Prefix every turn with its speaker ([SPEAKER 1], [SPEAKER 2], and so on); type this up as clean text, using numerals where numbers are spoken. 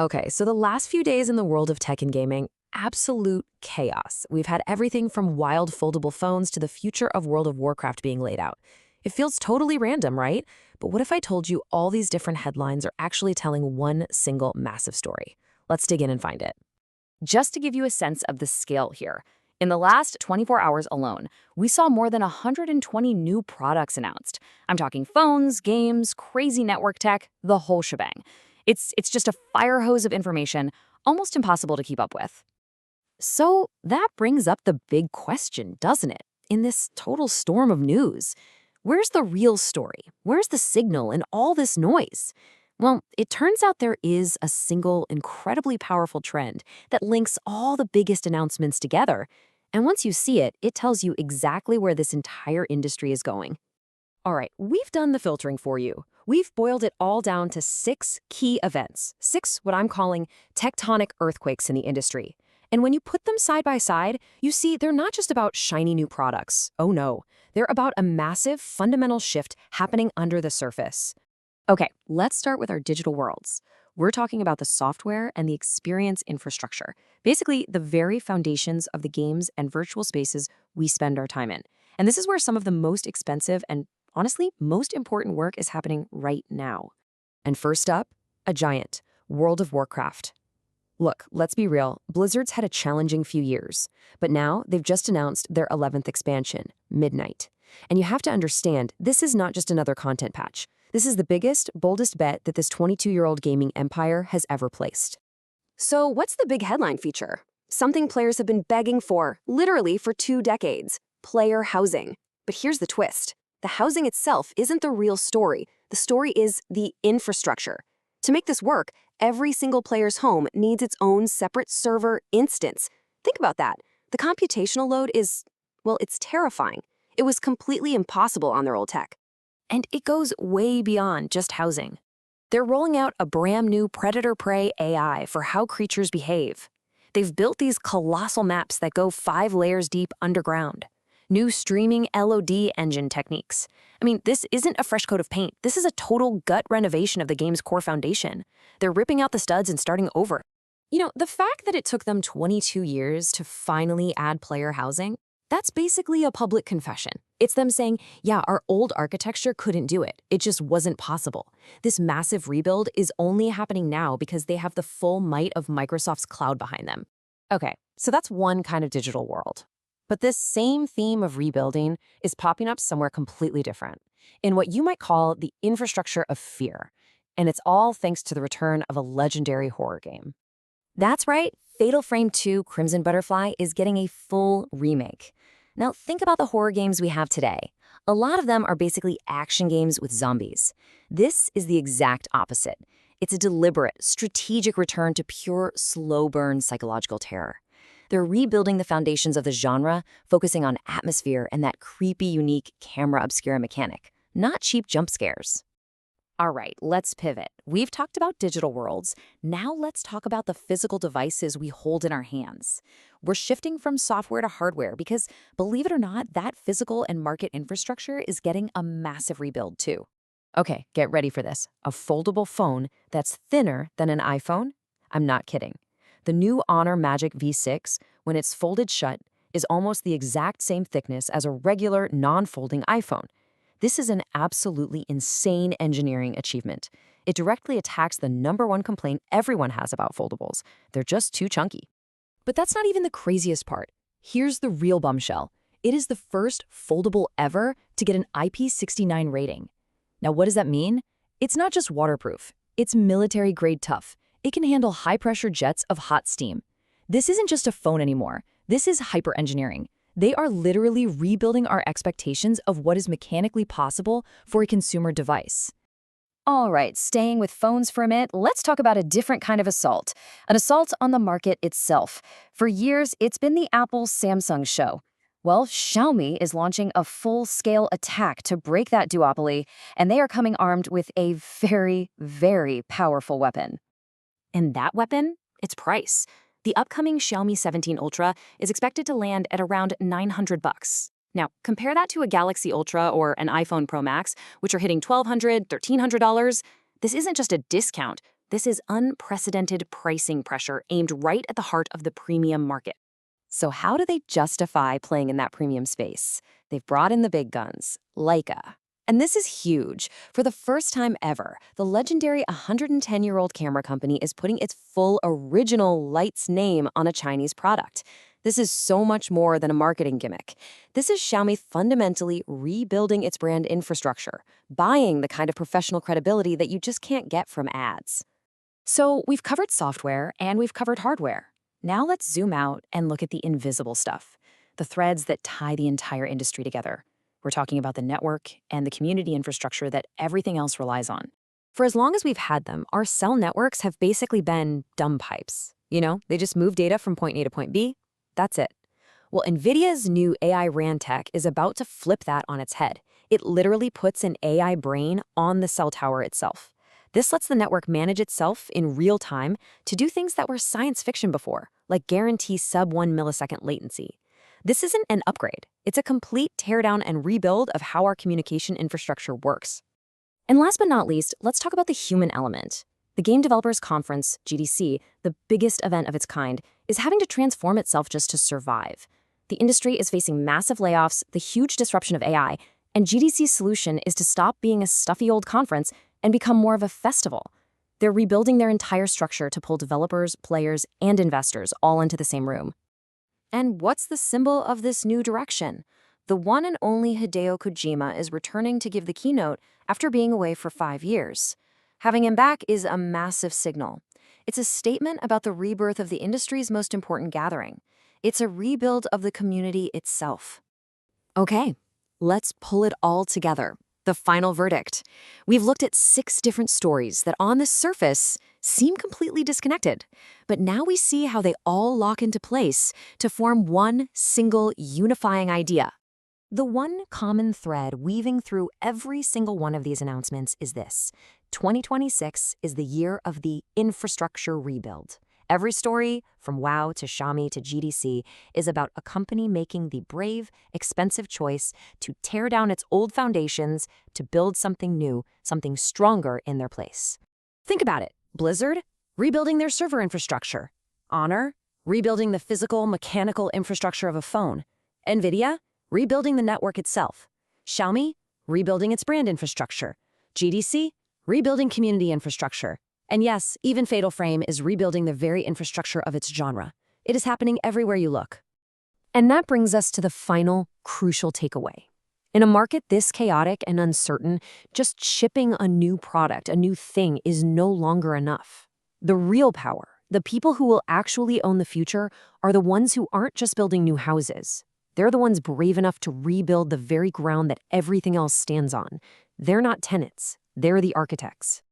[SPEAKER 1] Okay, so the last few days in the world of tech and gaming, absolute chaos. We've had everything from wild foldable phones to the future of World of Warcraft being laid out. It feels totally random, right? But what if I told you all these different headlines are actually telling one single massive story? Let's dig in and find it. Just to give you a sense of the scale here, in the last 24 hours alone, we saw more than 120 new products announced. I'm talking phones, games, crazy network tech, the whole shebang. It's just a fire hose of information, almost impossible to keep up with. So that brings up the big question, doesn't it? In this total storm of news, where's the real story? Where's the signal in all this noise? Well, it turns out there is a single, incredibly powerful trend that links all the biggest announcements together. And once you see it, it tells you exactly where this entire industry is going. All right, we've done the filtering for you. We've boiled it all down to 6 key events, 6 what I'm calling tectonic earthquakes in the industry. And when you put them side by side, you see they're not just about shiny new products. Oh no, they're about a massive, fundamental shift happening under the surface. Okay, let's start with our digital worlds. We're talking about the software and the experience infrastructure, basically the very foundations of the games and virtual spaces we spend our time in. And this is where some of the most expensive and honestly, most important work is happening right now. And first up, a giant, World of Warcraft. Look, let's be real, Blizzard's had a challenging few years, but now they've just announced their 11th expansion, Midnight. And you have to understand, this is not just another content patch. This is the biggest, boldest bet that this 22-year-old gaming empire has ever placed.
[SPEAKER 2] So what's the big headline feature? Something players have been begging for, literally for 2 decades, player housing. But here's the twist. The housing itself isn't the real story. The story is the infrastructure. To make this work, every single player's home needs its own separate server instance. Think about that. The computational load is, well, it's terrifying. It was completely impossible on their old tech.
[SPEAKER 1] And it goes way beyond just housing. They're rolling out a brand new predator-prey AI for how creatures behave. They've built these colossal maps that go 5 layers deep underground. New streaming LOD engine techniques. I mean, this isn't a fresh coat of paint. This is a total gut renovation of the game's core foundation. They're ripping out the studs and starting over. You know, the fact that it took them 22 years to finally add player housing, that's basically a public confession. It's them saying, yeah, our old architecture couldn't do it. It just wasn't possible. This massive rebuild is only happening now because they have the full might of Microsoft's cloud behind them. Okay, so that's one kind of digital world. But this same theme of rebuilding is popping up somewhere completely different, in what you might call the infrastructure of fear. And it's all thanks to the return of a legendary horror game. That's right, Fatal Frame 2 Crimson Butterfly is getting a full remake. Now think about the horror games we have today. A lot of them are basically action games with zombies. This is the exact opposite. It's a deliberate, strategic return to pure, slow-burn psychological terror. They're rebuilding the foundations of the genre, focusing on atmosphere and that creepy, unique camera obscura mechanic, not cheap jump scares. All right, let's pivot. We've talked about digital worlds. Now let's talk about the physical devices we hold in our hands. We're shifting from software to hardware because, believe it or not, that physical and market infrastructure is getting a massive rebuild too. Okay, get ready for this. A foldable phone that's thinner than an iPhone? I'm not kidding. The new Honor Magic V6, when it's folded shut, is almost the exact same thickness as a regular non-folding iPhone. This is an absolutely insane engineering achievement. It directly attacks the #1 complaint everyone has about foldables. They're just too chunky. But that's not even the craziest part. Here's the real bombshell. It is the first foldable ever to get an IP69 rating. Now, what does that mean? It's not just waterproof. It's military-grade tough. It can handle high-pressure jets of hot steam. This isn't just a phone anymore. This is hyper-engineering. They are literally rebuilding our expectations of what is mechanically possible for a consumer device. All right, staying with phones for a minute, let's talk about a different kind of assault. An assault on the market itself. For years, it's been the Apple-Samsung show. Well, Xiaomi is launching a full-scale attack to break that duopoly, and they are coming armed with a very, very powerful weapon. And that weapon? Its price. The upcoming Xiaomi 17 Ultra is expected to land at around $900. Now, compare that to a Galaxy Ultra or an iPhone Pro Max, which are hitting $1,200, $1,300. This isn't just a discount. This is unprecedented pricing pressure aimed right at the heart of the premium market. So how do they justify playing in that premium space? They've brought in the big guns, Leica. And this is huge. For the first time ever, the legendary 110-year-old camera company is putting its full original Light's name on a Chinese product. This is so much more than a marketing gimmick. This is Xiaomi fundamentally rebuilding its brand infrastructure, buying the kind of professional credibility that you just can't get from ads. So we've covered software and we've covered hardware. Now let's zoom out and look at the invisible stuff, the threads that tie the entire industry together. We're talking about the network and the community infrastructure that everything else relies on. For as long as we've had them, our cell networks have basically been dumb pipes. They just move data from point A to point B. That's it. Well, NVIDIA's new AI RAN tech is about to flip that on its head. It literally puts an AI brain on the cell tower itself. This lets the network manage itself in real time to do things that were science fiction before, like guarantee sub-1 millisecond latency. This isn't an upgrade. It's a complete teardown and rebuild of how our communication infrastructure works. And last but not least, let's talk about the human element. The Game Developers Conference, GDC, the biggest event of its kind, is having to transform itself just to survive. The industry is facing massive layoffs, the huge disruption of AI, and GDC's solution is to stop being a stuffy old conference and become more of a festival. They're rebuilding their entire structure to pull developers, players, and investors all into the same room. And what's the symbol of this new direction? The one and only Hideo Kojima is returning to give the keynote after being away for 5 years. Having him back is a massive signal. It's a statement about the rebirth of the industry's most important gathering. It's a rebuild of the community itself. Okay, let's pull it all together. The final verdict. We've looked at 6 different stories that on the surface seem completely disconnected, but now we see how they all lock into place to form one single unifying idea. The one common thread weaving through every single one of these announcements is this: 2026 is the year of the infrastructure rebuild. Every story, from WoW to Xiaomi to GDC, is about a company making the brave, expensive choice to tear down its old foundations to build something new, something stronger in their place. Think about it. Blizzard, rebuilding their server infrastructure. Honor, rebuilding the physical, mechanical infrastructure of a phone. NVIDIA, rebuilding the network itself. Xiaomi, rebuilding its brand infrastructure. GDC, rebuilding community infrastructure. And yes, even Fatal Frame is rebuilding the very infrastructure of its genre. It is happening everywhere you look. And that brings us to the final, crucial takeaway. In a market this chaotic and uncertain, just shipping a new product, a new thing, is no longer enough. The real power, the people who will actually own the future, are the ones who aren't just building new houses. They're the ones brave enough to rebuild the very ground that everything else stands on. They're not tenants. They're the architects.